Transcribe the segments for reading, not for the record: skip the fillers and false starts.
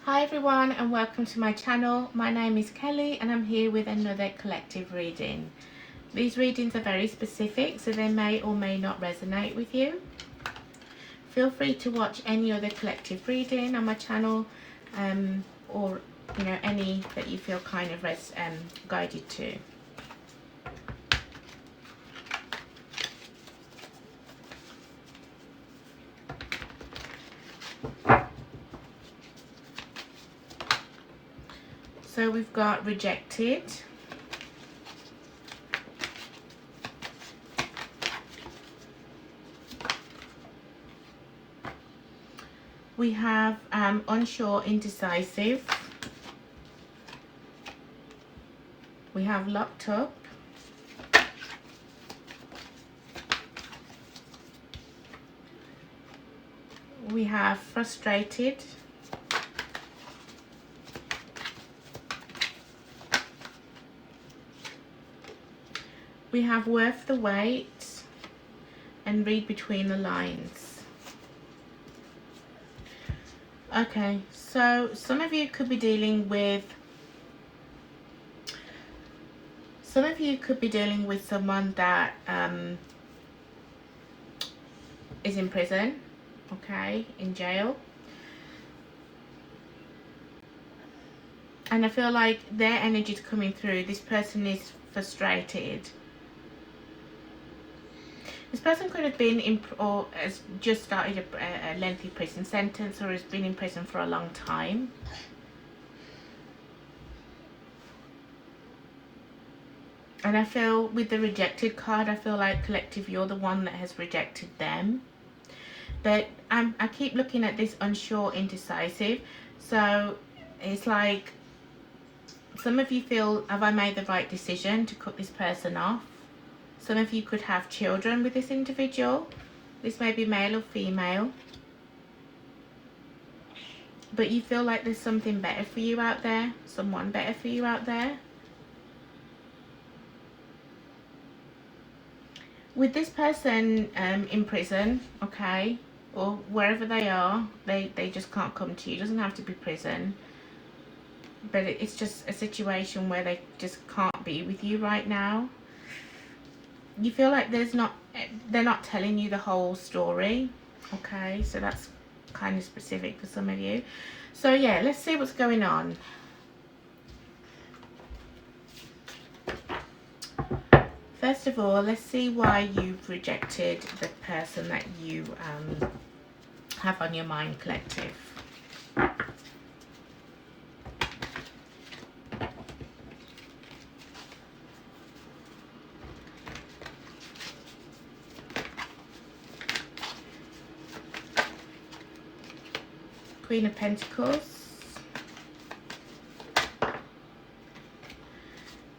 Hi everyone and welcome to my channel. My name is Kelly and I'm here with another collective reading. These readings are very specific, so they may or may not resonate with you. Feel free to watch any other collective reading on my channel, or any that you feel kind of guided to. So we've got rejected, we have unsure, indecisive, we have locked up, we have frustrated, we have worth the wait, and read between the lines. Okay, so some of you could be dealing with someone that is in prison, okay, in jail. And I feel like their energy is coming through. This person is frustrated. This person could have been in, or has just started a lengthy prison sentence, or has been in prison for a long time. And I feel with the rejected card, I feel like collective, you're the one that has rejected them. But I keep looking at this unsure, indecisive. So it's like some of you feel, have I made the right decision to cut this person off? Some of you could have children with this individual. This may be male or female. But you feel like there's something better for you out there. Someone better for you out there. With this person in prison, okay, or wherever they are, they just can't come to you. It doesn't have to be prison. But it's just a situation where they just can't be with you right now. You feel like they're not telling you the whole story, okay? So that's kind of specific for some of you. So yeah, let's see what's going on. First of all, let's see why you've rejected the person that you have on your mind, collective. Queen of Pentacles,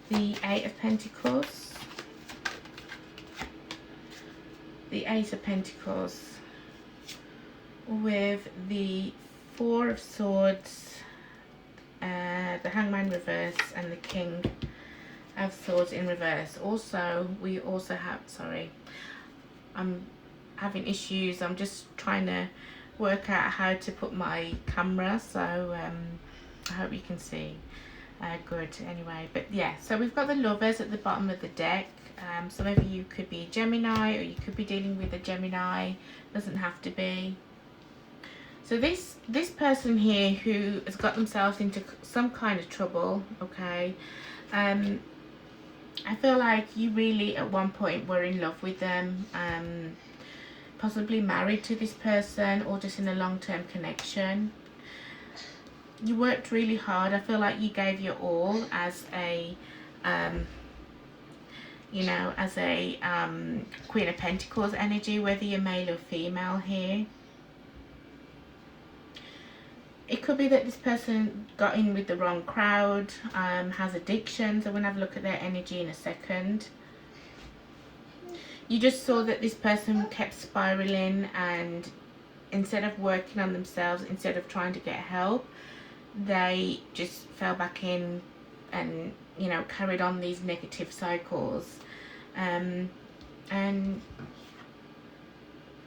the Eight of Pentacles, the Ace of Pentacles, with the Four of Swords, the Hangman reverse, and the King of Swords in reverse. Also, we also have, sorry, I'm having issues. I'm just trying to work out how to put my camera, so I hope you can see. Good, anyway. But yeah, so we've got the Lovers at the bottom of the deck. Some of you could be Gemini, or you could be dealing with a Gemini. Doesn't have to be. So this person here who has got themselves into some kind of trouble, okay, I feel like you really at one point were in love with them, possibly married to this person, or just in a long-term connection. You worked really hard. I feel like you gave your all as a Queen of Pentacles energy, whether you're male or female here. It could be that this person got in with the wrong crowd, has addictions. I'm going to have a look at their energy in a second. You just saw that this person kept spiraling, and instead of working on themselves, instead of trying to get help, they just fell back in and, carried on these negative cycles. And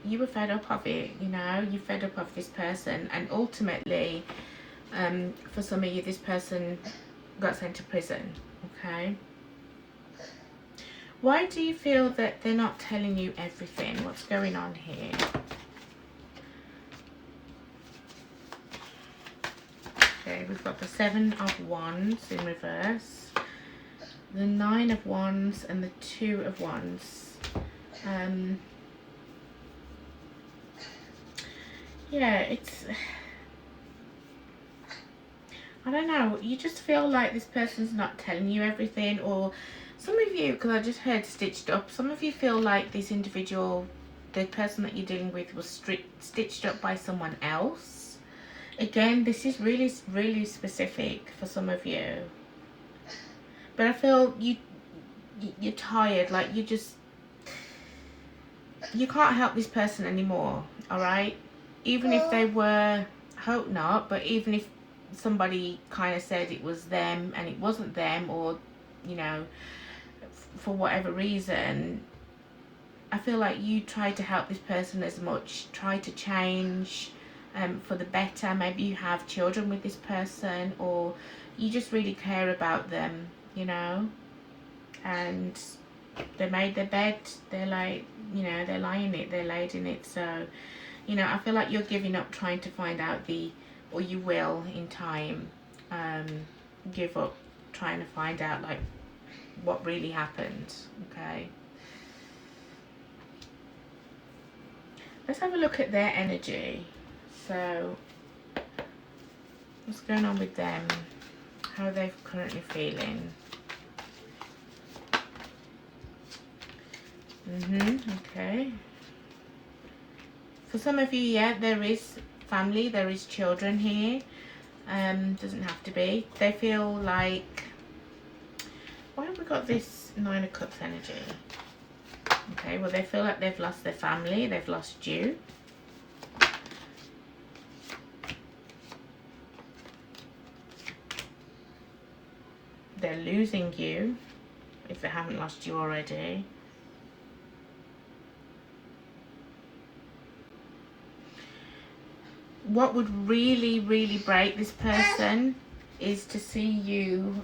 you were fed up of it, you fed up of this person, and ultimately For some of you, this person got sent to prison, okay? Why do you feel that they're not telling you everything? What's going on here? Okay, we've got the 7 of Wands in reverse, the 9 of Wands and the 2 of Wands. Yeah, it's, I don't know, you just feel like this person's not telling you everything, or some of you, because I just heard stitched up, some of you feel like this individual, the person that you're dealing with, was stitched up by someone else. Again, this is really, really specific for some of you. But I feel you're tired, like you can't help this person anymore, alright? Even if they were, hope not, but even if somebody kind of said it was them and it wasn't them, or, you know, for whatever reason, I feel like you try to help this person as much, try to change for the better. Maybe you have children with this person, or you just really care about them, you know, and they made their bed, they're like, you know, they're lying in it, they're laid in it. So, you know, I feel like you're giving up trying to find out or you will in time give up trying to find out like what really happened. Okay, let's have a look at their energy. So what's going on with them, how are they currently feeling? Okay, for some of you, yeah, there is family, there is children here. Doesn't have to be. They feel like, why have we got this 9 of Cups energy? Okay, well, they feel like they've lost their family, they've lost you. They're losing you, if they haven't lost you already. What would really, really break this person is to see you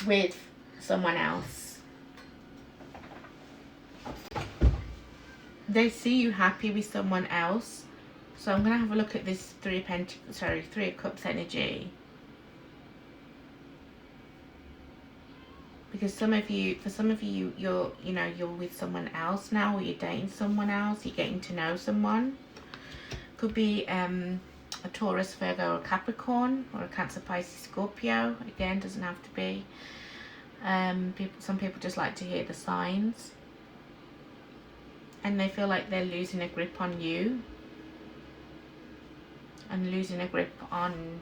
with someone else. They see you happy with someone else. So I'm going to have a look at this 3 of Cups energy. Because for some of you, you're with someone else now, or you're dating someone else, you're getting to know someone. Could be a Taurus, Virgo, or Capricorn, or a Cancer, Pisces, Scorpio. Again, doesn't have to be. Some people just like to hear the signs. And they feel like they're losing a grip on you. And losing a grip on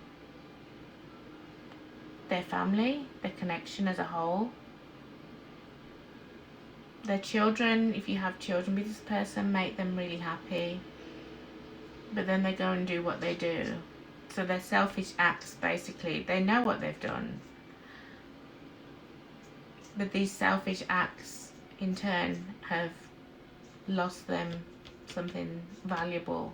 their family, their connection as a whole. Their children, if you have children with this person, make them really happy. But then they go and do what they do. So they're selfish acts, basically. They know what they've done. But these selfish acts, in turn, have lost them something valuable.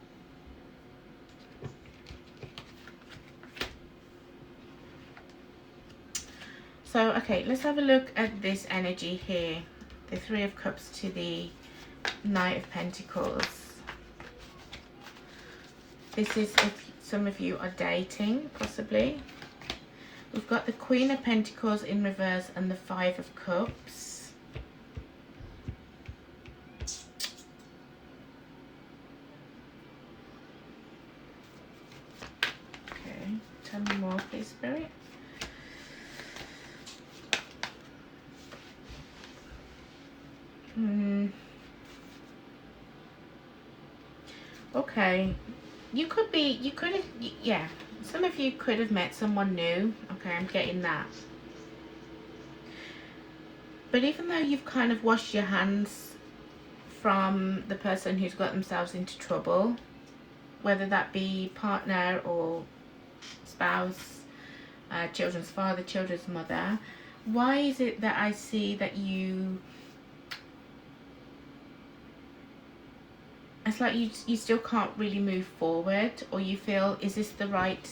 So, okay, let's have a look at this energy here. The 3 of Cups to the Knight of Pentacles. This is if some of you are dating, possibly. We've got the Queen of Pentacles in reverse and the 5 of Cups. Okay, tell me more, please, Spirit. Okay, you could have, yeah, some of you could have met someone new. Okay, I'm getting that. But even though you've kind of washed your hands from the person who's got themselves into trouble, whether that be partner or spouse, children's father, children's mother, why is it that I see that you it's like you still can't really move forward, or you feel, is this the right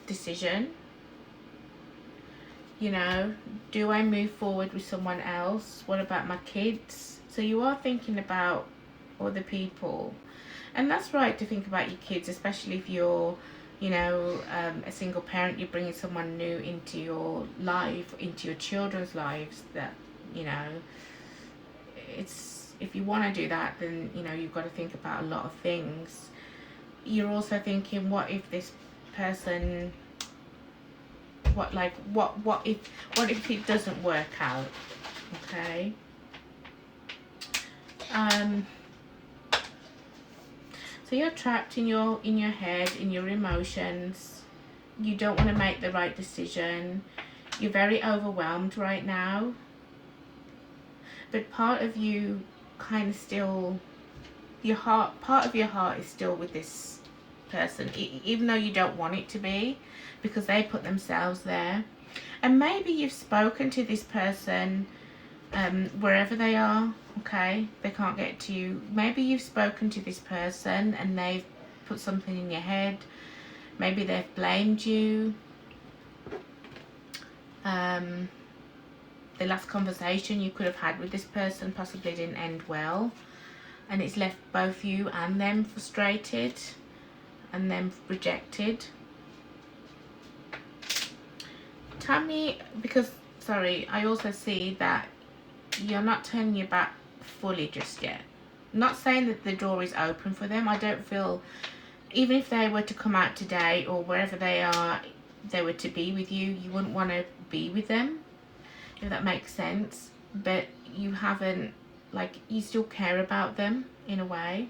decision? You know, do I move forward with someone else? What about my kids? So you are thinking about other people, and that's right to think about your kids, especially if you're, you know, a single parent. You're bringing someone new into your life, into your children's lives. That, you know, it's, if you want to do that, then, you know, you've got to think about a lot of things. You're also thinking, what if this person, what if it doesn't work out? Okay. So you're trapped in your head, in your emotions. You don't want to make the right decision. You're very overwhelmed right now. But part of you kind of still, part of your heart is still with this person, even though you don't want it to be, because they put themselves there. And maybe you've spoken to this person, wherever they are, okay? They can't get to you. Maybe you've spoken to this person and they've put something in your head. Maybe they've blamed you. The last conversation you could have had with this person possibly didn't end well, and it's left both you and them frustrated and them rejected. Tell me, because, sorry, I also see that you're not turning your back fully just yet. Not saying that the door is open for them. I don't feel, even if they were to come out today or wherever they are, they were to be with you, you wouldn't want to be with them, if that makes sense. But you haven't, like, you still care about them in a way.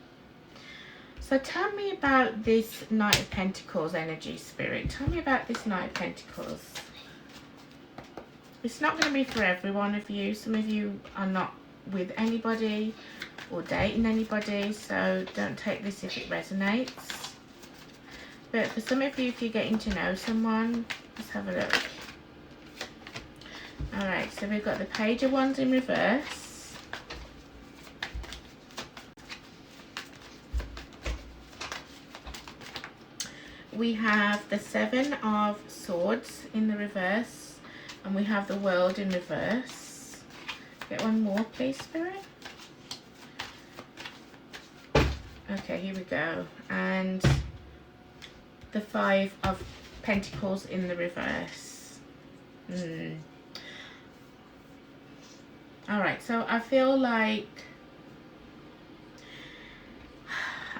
So tell me about this Knight of Pentacles energy, Spirit. Tell me about this Knight of Pentacles. It's not going to be for every one of you. Some of you are not with anybody or dating anybody, so don't take this if it resonates. But for some of you, if you're getting to know someone, let's have a look. Alright, so we've got the Page of Wands in reverse. We have the Seven of Swords in the reverse. And we have the World in reverse. Get one more, please, Spirit. Okay, here we go. And the Five of Pentacles in the reverse. Alright, so I feel like,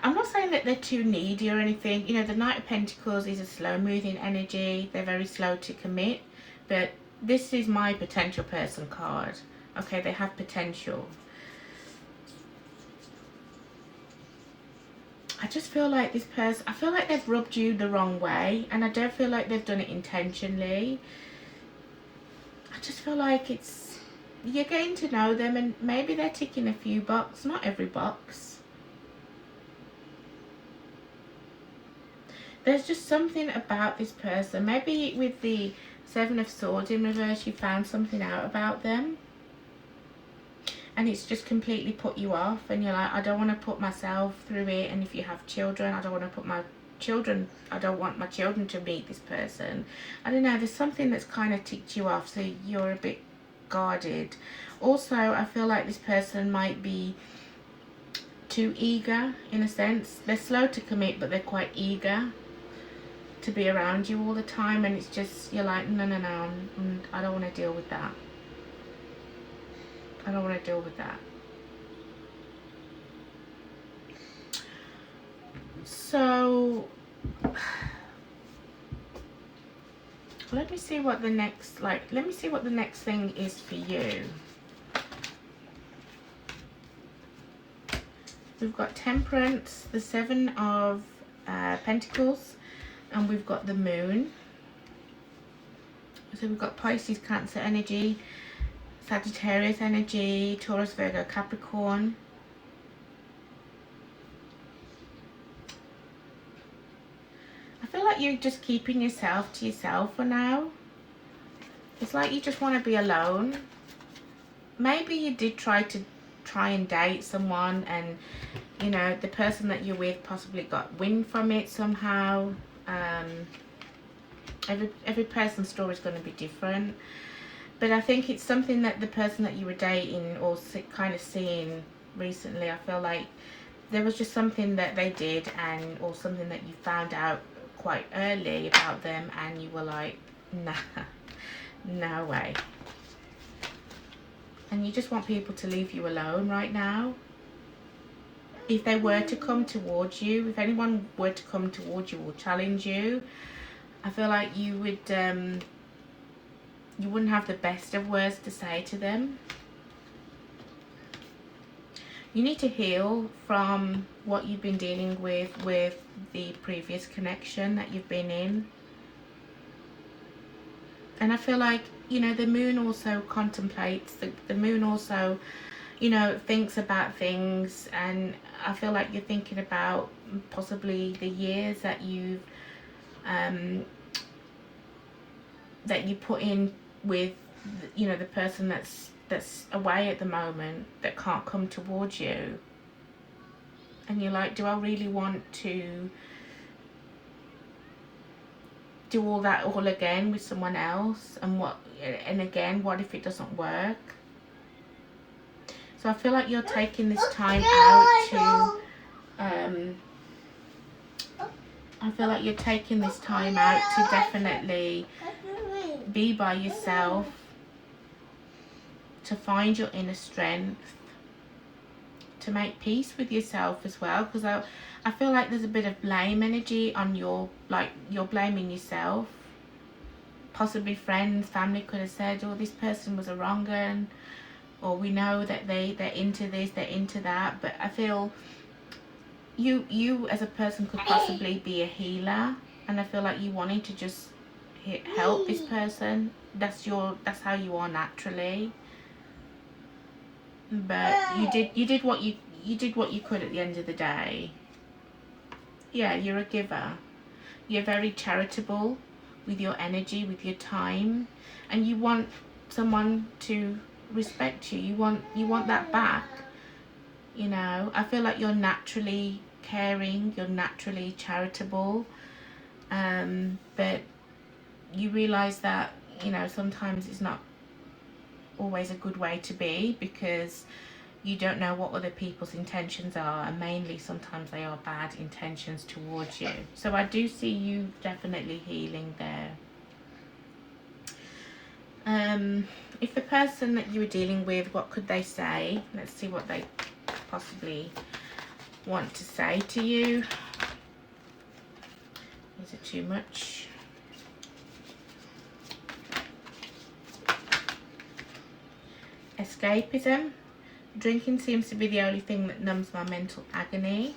I'm not saying that they're too needy or anything. You know, the Knight of Pentacles is a slow-moving energy. They're very slow to commit. But this is my potential person card. Okay, they have potential. I just feel like this person, I feel like they've rubbed you the wrong way, and I don't feel like they've done it intentionally. I just feel like it's, you're getting to know them, and maybe they're ticking a few boxes, not every box. There's just something about this person. Maybe with the Seven of Swords in reverse, you found something out about them, and it's just completely put you off, and you're like, I don't want to put myself through it. And if you have children, I don't want to put my children, I don't want my children to meet this person. I don't know, there's something that's kind of ticked you off, so you're a bit guarded. Also, I feel like this person might be too eager, in a sense. They're slow to commit, but they're quite eager to be around you all the time, and it's just, you're like, no, I don't want to deal with that. I don't want to deal with that. So let me see what the next, let me see what the next thing is for you. We've got Temperance, the Seven of Pentacles, and we've got the Moon. So we've got Pisces, Cancer energy, Sagittarius energy, Taurus, Virgo, Capricorn. I feel like you're just keeping yourself to yourself for now. It's like you just want to be alone. Maybe you did try to try and date someone, and you know, the person that you're with possibly got wind from it somehow. Every person's story is going to be different, but I think it's something that the person that you were dating or kind of seeing recently, I feel like there was just something that they did, and or something that you found out quite early about them, and you were like, nah, no way. And you just want people to leave you alone right now. If they were to come towards you, if anyone were to come towards you or challenge you, I feel like you would you wouldn't have the best of words to say to them. You need to heal from what you've been dealing with the previous connection that you've been in. And I feel like, you know, the moon also contemplates, the moon also, you know, thinks about things, and I feel like you're thinking about possibly the years that you've that you put in with, you know, the person that's away at the moment, that can't come towards you, and you're like, do I really want to do all that all again with someone else? And again, what if it doesn't work? So I feel like you're taking this time out to I feel like you're taking this time out to definitely be by yourself, to find your inner strength, to make peace with yourself as well, because I feel like there's a bit of blame energy on your, like, you're blaming yourself. Possibly friends, family could have said, oh, this person was a wrong one, or we know that they're into this, they're into that. But I feel you as a person could possibly be a healer, and I feel like you wanting to just help this person. That's how you are naturally. But you did what you could at the end of the day. Yeah, you're a giver. You're very charitable with your energy, with your time, and you want someone to respect you. You want that back. You know, I feel like you're naturally caring, you're naturally charitable, but you realize that, you know, sometimes it's not always a good way to be, because you don't know what other people's intentions are, and mainly sometimes they are bad intentions towards you. So I do see you definitely healing there. If the person that you were dealing with, what could they say? Let's see what they possibly want to say to you. Is it too much? Escapism. Drinking seems to be the only thing that numbs my mental agony.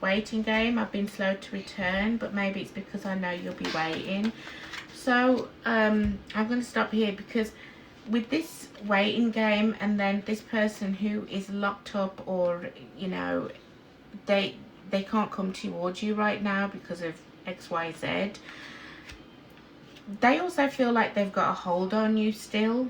Waiting game. I've been slow to return, but maybe it's because I know you'll be waiting. So I'm going to stop here, because with this waiting game, and then this person who is locked up, or, you know, they can't come towards you right now because of XYZ. They also feel like they've got a hold on you still.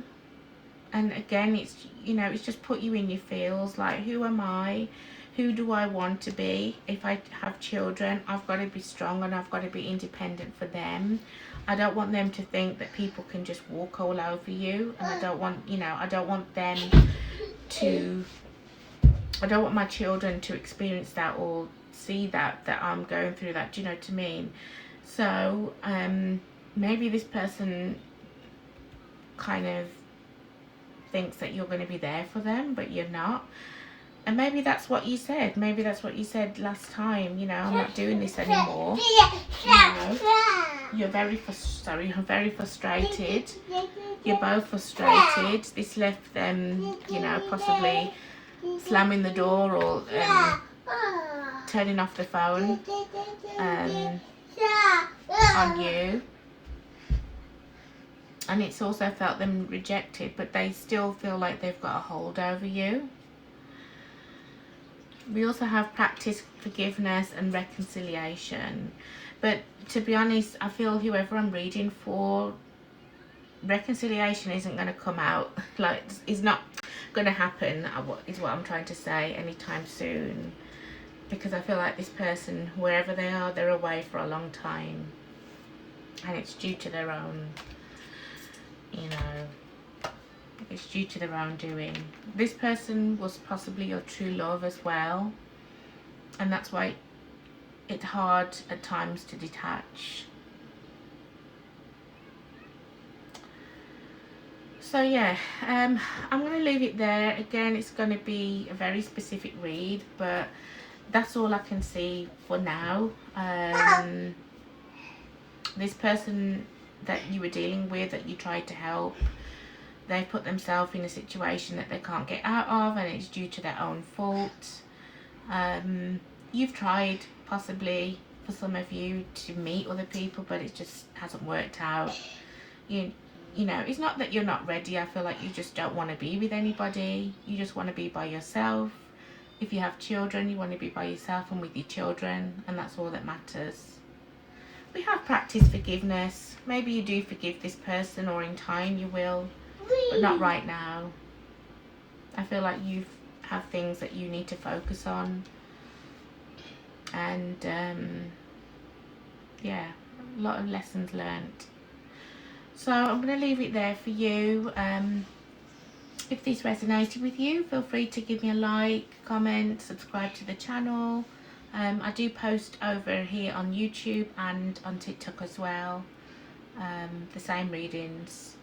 And again, it's, you know, it's just put you in your feels, like, who am I? Who do I want to be? If I have children, I've got to be strong, and I've got to be independent for them. I don't want them to think that people can just walk all over you. And I don't want, you know, I don't want them to, I don't want my children to experience that or see that I'm going through that. Do you know what I mean? So maybe this person kind of thinks that you're going to be there for them, but you're not. And maybe that's what you said. Maybe that's what you said last time. You know, I'm not doing this anymore. You know, you're very frustrated. You're both frustrated. This left them, you know, possibly slamming the door, or turning off the phone on you. And it's also felt them rejected, but they still feel like they've got a hold over you. We also have practice forgiveness and reconciliation. But to be honest, I feel whoever I'm reading for, reconciliation isn't going to come out. Like, it's not, going to happen, is what I'm trying to say, anytime soon. Because I feel like this person, wherever they are, they're away for a long time. And it's due to their own, you know, it's due to their own doing. This person was possibly your true love as well. And that's why it's hard at times to detach. So yeah, I'm going to leave it there. Again, it's going to be a very specific read, but that's all I can see for now. This person that you were dealing with, that you tried to help, they've put themselves in a situation that they can't get out of, and it's due to their own fault. You've tried, possibly, for some of you, to meet other people, but it just hasn't worked out. You know, it's not that you're not ready. I feel like you just don't want to be with anybody. You just want to be by yourself. If you have children, you want to be by yourself and with your children, and that's all that matters. We have practiced forgiveness. Maybe you do forgive this person, or in time you will, but not right now. I feel like you have things that you need to focus on. And yeah, a lot of lessons learned. So I'm going to leave it there for you. If this resonated with you, feel free to give me a like, comment, subscribe to the channel. I do post over here on YouTube and on TikTok as well, the same readings.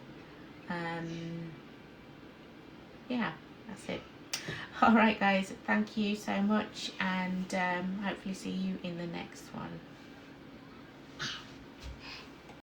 Yeah, that's it. Alright guys, thank you so much, and hopefully see you in the next one.